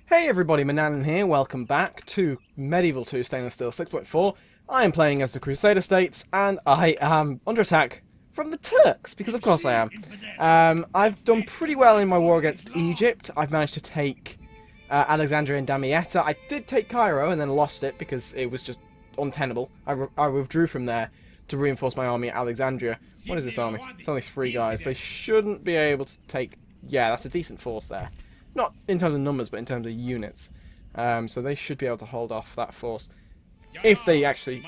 Hey everybody, Manannan here, welcome back to Medieval 2 Stainless Steel 6.4. I am playing as the Crusader States, and I am under attack from the Turks, because of course I am. I've done pretty well in my war against Egypt. I've managed to take Alexandria and Damietta. I did take Cairo and then lost it because it was just untenable. I withdrew from there to reinforce my army at Alexandria. What is this army? It's only 3 guys. They shouldn't be able to take... Yeah, that's a decent force there. Not in terms of numbers, but in terms of units. So they should be able to hold off that force. If they actually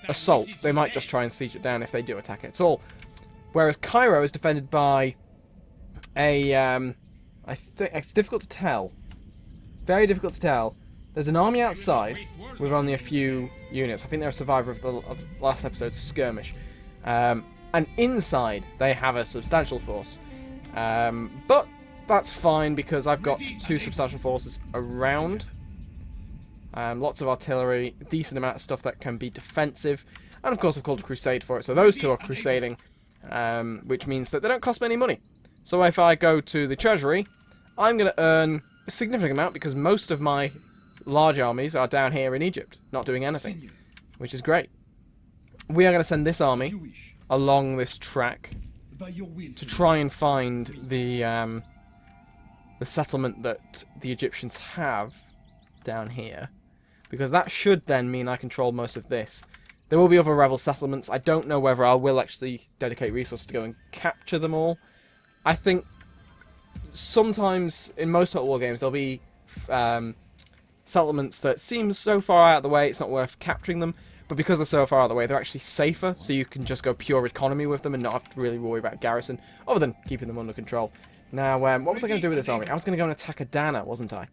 assault, they might just try and siege it down if they do attack it at all. Whereas Cairo is defended by a... I think it's difficult to tell. Very difficult to tell. There's an army outside with only a few units. I think they're a survivor of the last episode's skirmish. And inside, they have a substantial force. But that's fine because I've got 2 substantial forces around. Lots of artillery, decent amount of stuff that can be defensive. And of course I've called a crusade for it. So those 2 are crusading, which means that they don't cost me any money. So if I go to the treasury, I'm going to earn a significant amount because most of my large armies are down here in Egypt, not doing anything, which is great. We are going to send this army along this track to try and find the settlement that the Egyptians have down here, because that should then mean I control most of this. There will be other rebel settlements. I don't know whether I will actually dedicate resources to go and capture them all. I think sometimes in most Total War games there'll be settlements that seem so far out of the way it's not worth capturing them, but because they're so far out of the way they're actually safer, so you can just go pure economy with them and not have to really worry about garrison, other than keeping them under control. Now, what was I going to do with this army? I was going to go and attack Adana, wasn't I?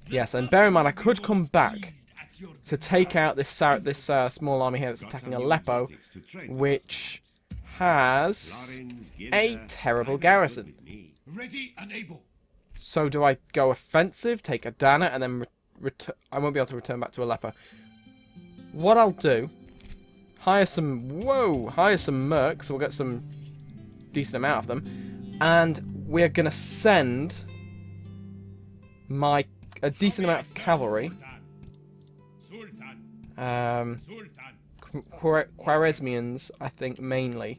Yes, and bear in mind, I could come back to take out this small army here that's attacking Aleppo, which has a terrible garrison. So do I go offensive, take Adana, and then I won't be able to return back to Aleppo. What I'll do, hire some mercs, so we'll get some decent amount of them. And we're going to send a decent amount of cavalry, Khwarezmians, I think mainly,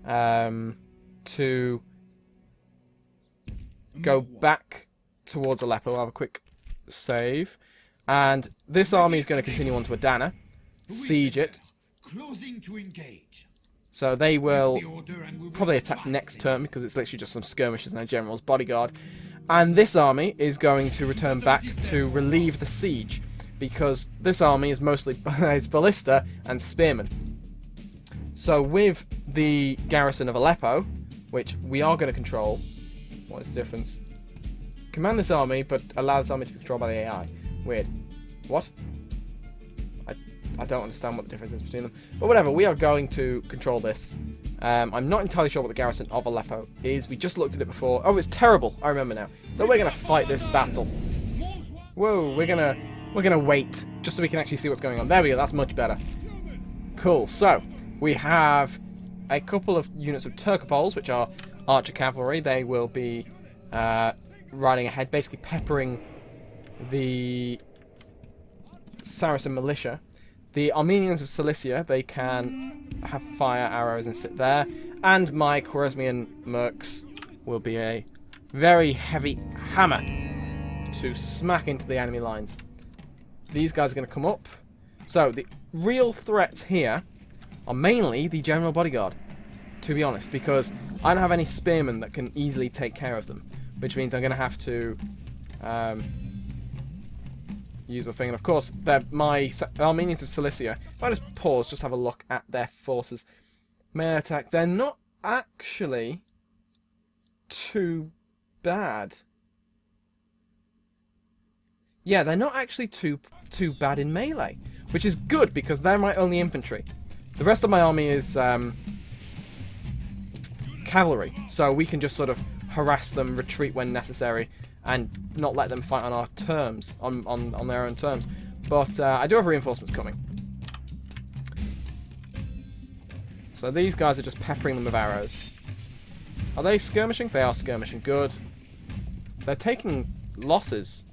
to go back towards Aleppo. I'll have a quick save. And this army is going to continue on to Adana, siege it. So they will probably attack next turn because it's literally just some skirmishers and a general's bodyguard. And this army is going to return back to relieve the siege because this army is mostly ballista and spearmen. So with the garrison of Aleppo, which we are going to control, what is the difference? Command this army, but allow this army to be controlled by the AI. Weird. What? I don't understand what the difference is between them. But whatever, we are going to control this. I'm not entirely sure what the garrison of Aleppo is. We just looked at it before. Oh, it's terrible. I remember now. So we're going to fight this battle. Whoa, we're gonna wait just so we can actually see what's going on. There we go, that's much better. Cool, so we have a couple of units of Turcopoles, which are archer cavalry. They will be riding ahead, basically peppering the Saracen militia. The Armenians of Cilicia, they can have fire arrows and sit there. And my Khwarezmian mercs will be a very heavy hammer to smack into the enemy lines. These guys are going to come up. So the real threats here are mainly the general bodyguard, to be honest, because I don't have any spearmen that can easily take care of them, which means I'm going to have to use a thing. And of course, my Armenians of Cilicia, if I just pause, just have a look at their forces. Melee attack, they're not actually too bad. Yeah, they're not actually too bad in melee, which is good because they're my only infantry. The rest of my army is cavalry, so we can just sort of harass them, retreat when necessary, and not let them fight on our terms, on their own terms. But I do have reinforcements coming. So these guys are just peppering them with arrows. Are they skirmishing? They are skirmishing. Good. They're taking losses.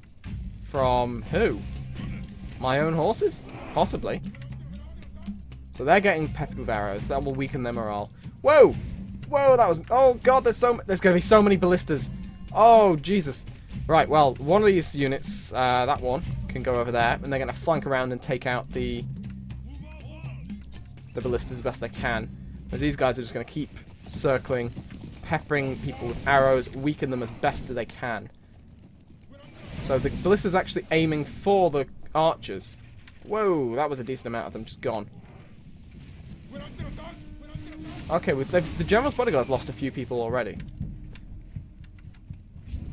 From who? My own horses? Possibly. So they're getting peppered with arrows. That will weaken their morale. Whoa! Whoa, that was... Oh, God, there's going to be so many ballistas. Oh, Jesus. Right, well, one of these units, that one, can go over there, and they're going to flank around and take out the ballistas as best they can. Whereas these guys are just going to keep circling, peppering people with arrows, weaken them as best as they can. So the ballista's actually aiming for the archers. Whoa, that was a decent amount of them just gone. Okay, the general's bodyguard's lost a few people already.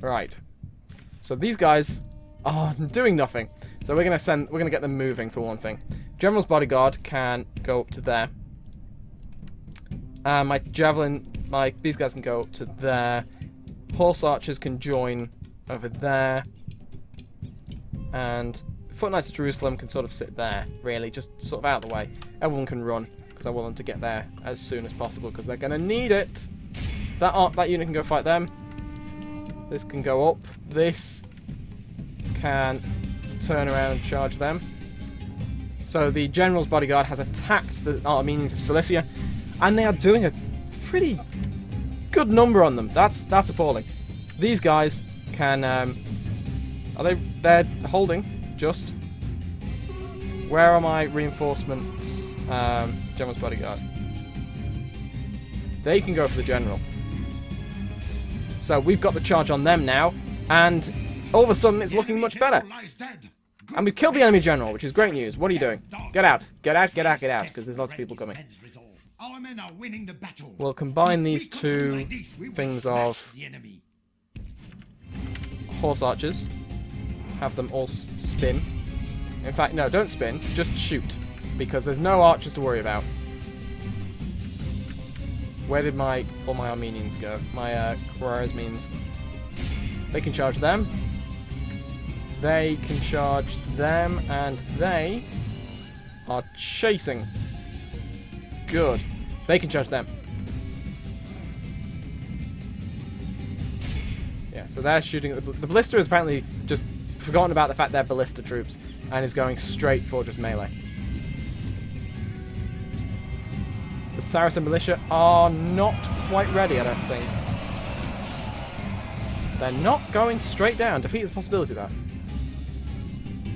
Right. So these guys are doing nothing. So we're gonna get them moving for one thing. General's bodyguard can go up to there. My javelin, these guys can go up to there. Horse archers can join over there. And Foot Knights of Jerusalem can sort of sit there, really, just sort of out of the way. Everyone can run, because I want them to get there as soon as possible, because they're going to need it. That unit can go fight them. This can go up. This can turn around and charge them. So the general's bodyguard has attacked the Armenians of Cilicia, and they are doing a pretty good number on them. That's appalling. These guys can... They're holding, just. Where are my reinforcements? General's bodyguard. They can go for the general. So we've got the charge on them now, and all of a sudden it's looking much better. And we've killed the enemy general, which is great news. What are you doing? Get out. Get out, get out, get out, because there's lots of people coming. We'll combine these two things of horse archers. Have them all spin. In fact, no, don't spin. Just shoot. Because there's no archers to worry about. Where did all my Armenians go? My Khwarezmians. They can charge them. They can charge them. And they are chasing. Good. They can charge them. Yeah, so they're shooting. The ballista is apparently just forgotten about the fact they're ballista troops and is going straight for just melee. The Saracen militia are not quite ready, I don't think. They're not going straight down. Defeat is a possibility of that.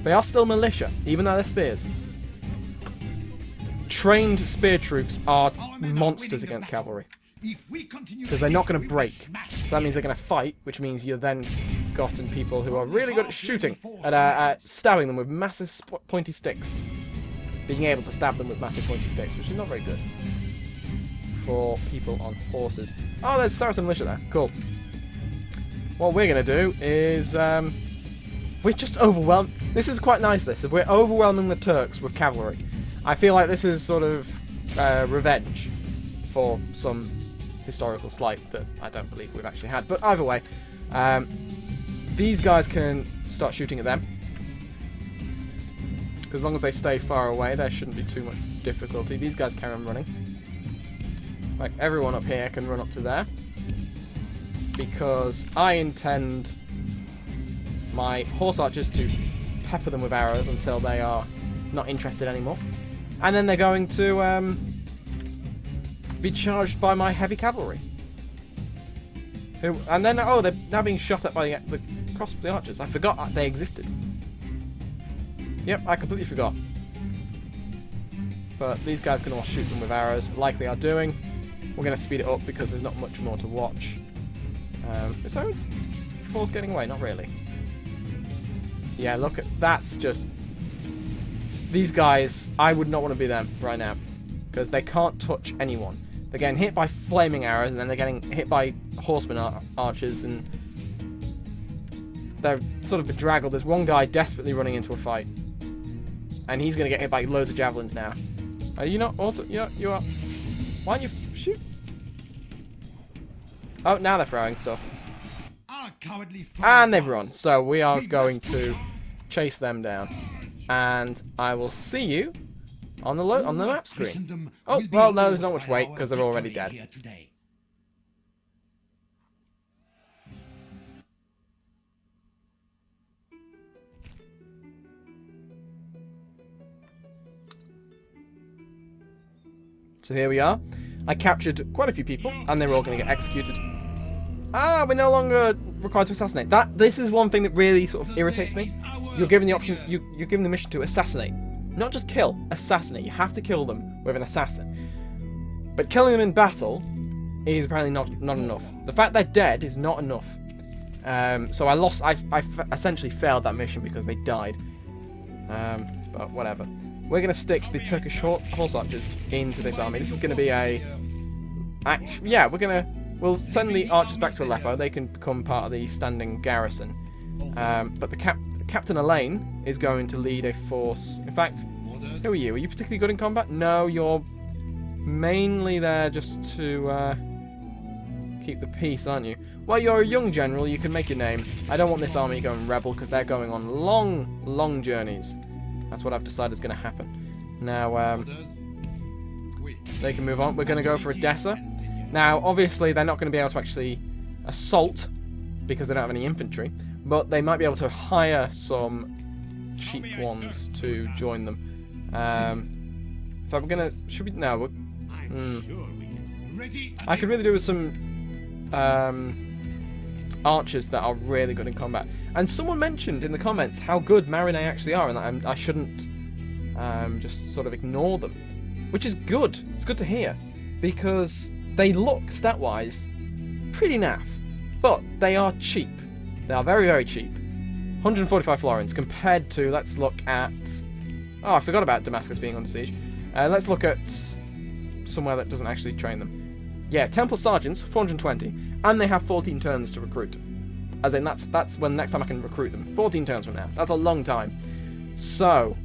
They are still militia, even though they're spears. Trained spear troops are monsters against cavalry. Because they're not going to break. So that means they're going to fight, which means you're then gotten people who are really good at shooting, at stabbing them with massive pointy sticks. Being able to stab them with massive pointy sticks, which is not very good for people on horses. Oh, there's Saracen militia there. Cool. What we're going to do is... we're just overwhelmed. This is quite nice, this. If we're overwhelming the Turks with cavalry. I feel like this is sort of revenge for some historical slight that I don't believe we've actually had. But either way, these guys can start shooting at them. Because as long as they stay far away, there shouldn't be too much difficulty. These guys carry on running. Like, everyone up here can run up to there. Because I intend my horse archers to pepper them with arrows until they are not interested anymore. And then they're going to be charged by my heavy cavalry. And then, oh, they're now being shot at by the archers. I forgot they existed. Yep, I completely forgot. But these guys can all shoot them with arrows, like they are doing. We're going to speed it up because there's not much more to watch. Is there force getting away? Not really. Yeah, look at... That's just... These guys, I would not want to be them right now. Because they can't touch anyone. They're getting hit by flaming arrows, and then they're getting hit by horseman archers, and... They're sort of bedraggled. There's one guy desperately running into a fight. And he's going to get hit by loads of javelins now. Are you not auto... You are... Why don't you shoot? Oh, now they're throwing stuff. And they've run. So we are going to chase them down. And I will see you on the map screen. Oh, well, no, there's not much wait because they're already dead. So here we are. I captured quite a few people, and they were all going to get executed. Ah, we're no longer required to assassinate. This is one thing that really sort of irritates me. You're given the option, you're given the mission to assassinate. Not just kill, assassinate. You have to kill them with an assassin. But killing them in battle is apparently not enough. The fact they're dead is not enough. So I essentially failed that mission because they died. But whatever. We're going to stick the Turkish horse archers into this army. This is going to be yeah, we'll send the archers back to Aleppo. They can become part of the standing garrison. But the Captain Elaine is going to lead a force. In fact, who are you? Are you particularly good in combat? No, you're mainly there just to keep the peace, aren't you? Well, you're a young general. You can make your name. I don't want this army going rebel because they're going on long, long journeys. That's what I've decided is going to happen. Now, they can move on. We're going to go for Edessa. Now, obviously, they're not going to be able to actually assault because they don't have any infantry, but they might be able to hire some cheap ones to join them. So I'm going to... Should we... No. I could really do with some archers that are really good in combat. And someone mentioned in the comments how good Marinais actually are, and that I shouldn't just sort of ignore them. Which is good. It's good to hear. Because they look, stat-wise, pretty naff. But they are cheap. They are very, very cheap. 145 florins compared to, let's look at... Oh, I forgot about Damascus being under siege. Let's look at somewhere that doesn't actually train them. Yeah, Templar Sergeants, 420. And they have 14 turns to recruit. As in, that's when next time I can recruit them. 14 turns from now. That's a long time. So,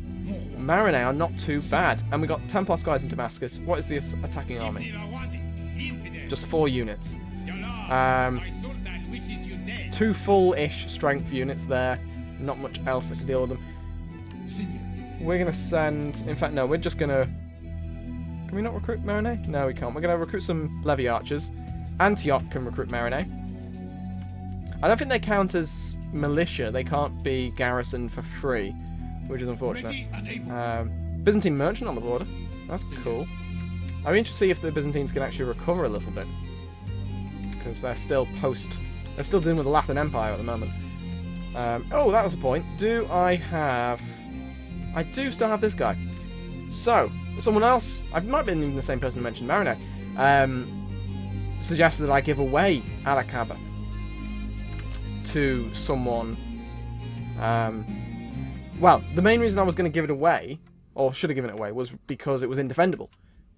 Marinais are not too bad. And we got 10 plus guys in Damascus. What is this attacking army? Just 4 units. 2 full-ish strength units there. Not much else that can deal with them. We're going to send... In fact, no, we're just going to... Can we not recruit Marinais? No, we can't. We're going to recruit some levy archers. Antioch can recruit Marinais. I don't think they count as militia. They can't be garrisoned for free, which is unfortunate. Byzantine merchant on the border. That's cool. I'm interested to see if the Byzantines can actually recover a little bit. Because they're still They're still dealing with the Latin Empire at the moment. Oh, that was a point. I do still have this guy. So, someone else, I might have been even the same person who mentioned Marinais, suggested that I give away Alakaba to someone. Well, the main reason I was going to give it away, or should have given it away, was because it was indefendable.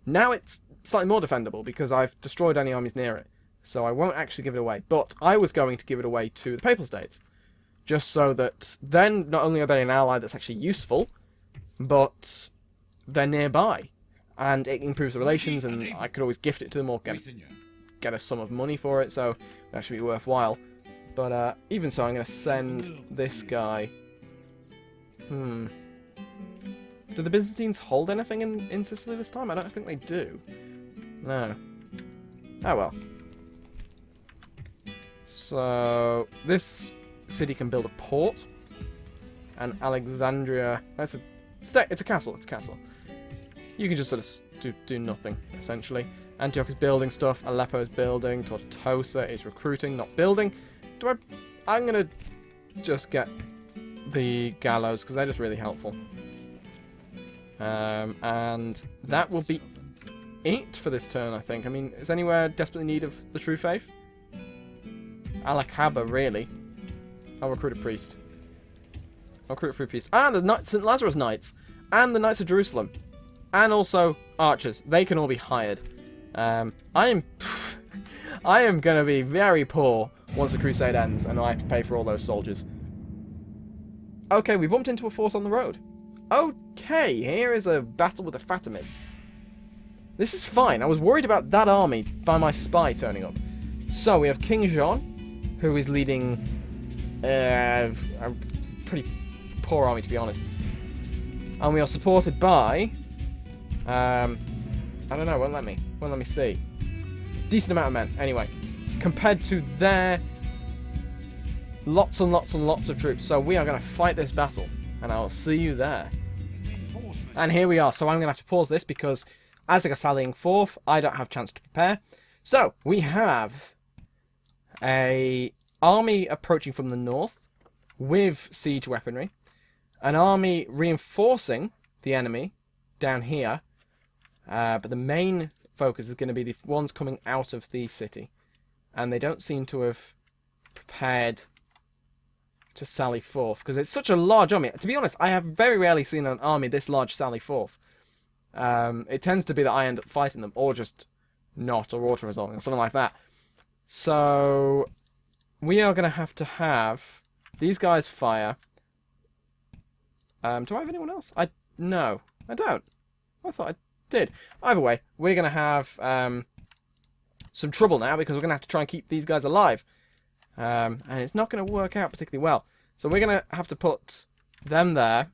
Now it's slightly more defendable because I've destroyed any armies near it. So I won't actually give it away. But I was going to give it away to the Papal States. Just so that then not only are they an ally that's actually useful, but they're nearby. And it improves the relations, and I could always gift it to them or get a sum of money for it, so that should be worthwhile. But even so, I'm going to send this guy... Do the Byzantines hold anything in Sicily this time? I don't think they do. No. Oh well. So, this city can build a port. And Alexandria... It's a castle, it's a castle. You can just sort of do nothing, essentially. Antioch is building stuff, Aleppo is building, Tortosa is recruiting, not building. I'm going to just get the gallows, because they're just really helpful. And that will be it for this turn, I think. I mean, is anywhere desperately in need of the true faith? Alakaba, really. I'll recruit a priest. I'll recruit a free priest. And the St. Lazarus Knights. And the Knights of Jerusalem. And also archers. They can all be hired. I am going to be very poor once the crusade ends and I have to pay for all those soldiers. Okay, we bumped into a force on the road. Okay, here is a battle with the Fatamids. This is fine. I was worried about that army by my spy turning up. So, we have King Jean, who is leading a pretty poor army, to be honest. And we are supported by... I don't know, won't let me see. Decent amount of men. Anyway, compared to their lots and lots and lots of troops. So we are going to fight this battle, and I will see you there. And here we are. So I'm going to have to pause this because as they're sallying forth, I don't have a chance to prepare. So, we have a army approaching from the north with siege weaponry, an army reinforcing the enemy down here, but the main focus is going to be the ones coming out of the city, and they don't seem to have prepared to sally forth because it's such a large army. To be honest, I have very rarely seen an army this large sally forth. It tends to be that I end up fighting them, or just not, or auto-resolving, or something like that. So we are going to have these guys fire. Do I have anyone else? No, I don't. I thought I did. Either way, we're going to have some trouble now because we're going to have to try and keep these guys alive. And it's not going to work out particularly well. So we're going to have to put them there.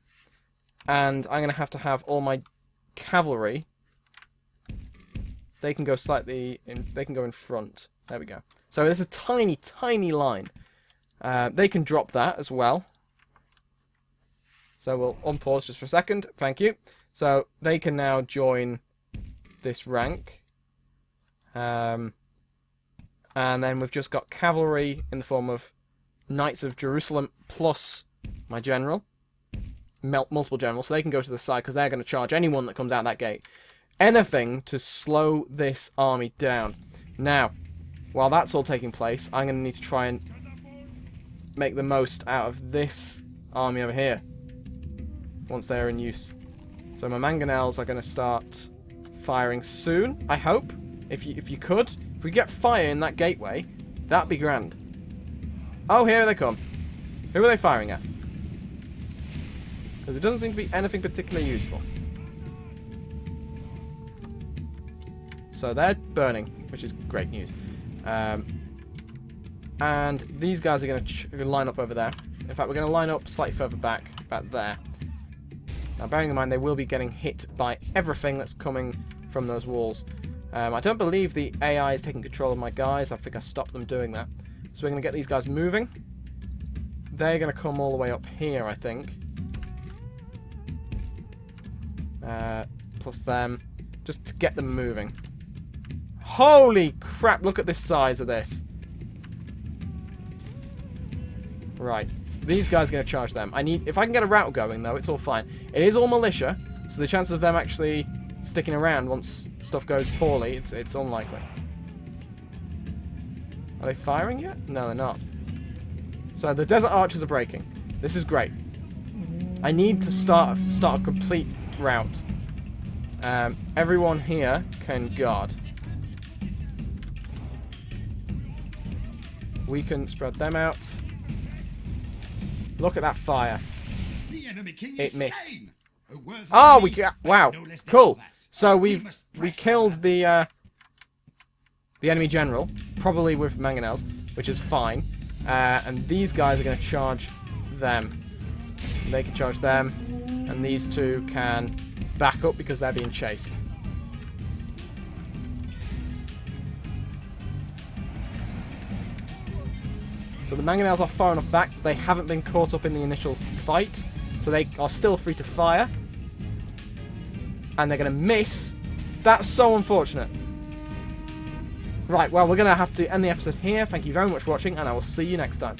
And I'm going to have all my cavalry. They can go slightly in, they can go in front. There we go. So there's a tiny, tiny line. They can drop that as well. So we'll unpause just for a second. Thank you. So they can now join this rank. And then we've just got cavalry in the form of Knights of Jerusalem plus my general. Multiple generals. So they can go to the side because they're going to charge anyone that comes out that gate. Anything to slow this army down. Now, while that's all taking place, I'm going to need to try and make the most out of this army over here once they're in use. So my mangonels are going to start firing soon, I hope. If you could. If we get fire in that gateway, that'd be grand. Oh, here they come. Who are they firing at? Because it doesn't seem to be anything particularly useful. So they're burning, which is great news. And these guys are going to line up over there. In fact, we're going to line up slightly further back, about there. Now, bearing in mind, they will be getting hit by everything that's coming from those walls. I don't believe the AI is taking control of my guys. I think I stopped them doing that. So we're going to get these guys moving. They're going to come all the way up here, I think. Plus them. Just to get them moving. Holy crap, look at the size of this. Right. These guys are going to charge them. If I can get a route going, though, it's all fine. It is all militia, so the chances of them actually sticking around once stuff goes poorly, it's unlikely. Are they firing yet? No, they're not. So the desert archers are breaking. This is great. I need to start a complete route. Everyone here can guard. We can spread them out. Look at that fire. It missed. Oh, wow, cool. So we killed the enemy general, probably with mangonels, which is fine. And these guys are going to charge them. They can charge them, and these two can back up because they're being chased. So the mangonels are far enough back. They haven't been caught up in the initial fight, so they are still free to fire. And they're going to miss. That's so unfortunate. Right, well, we're going to have to end the episode here. Thank you very much for watching, and I will see you next time.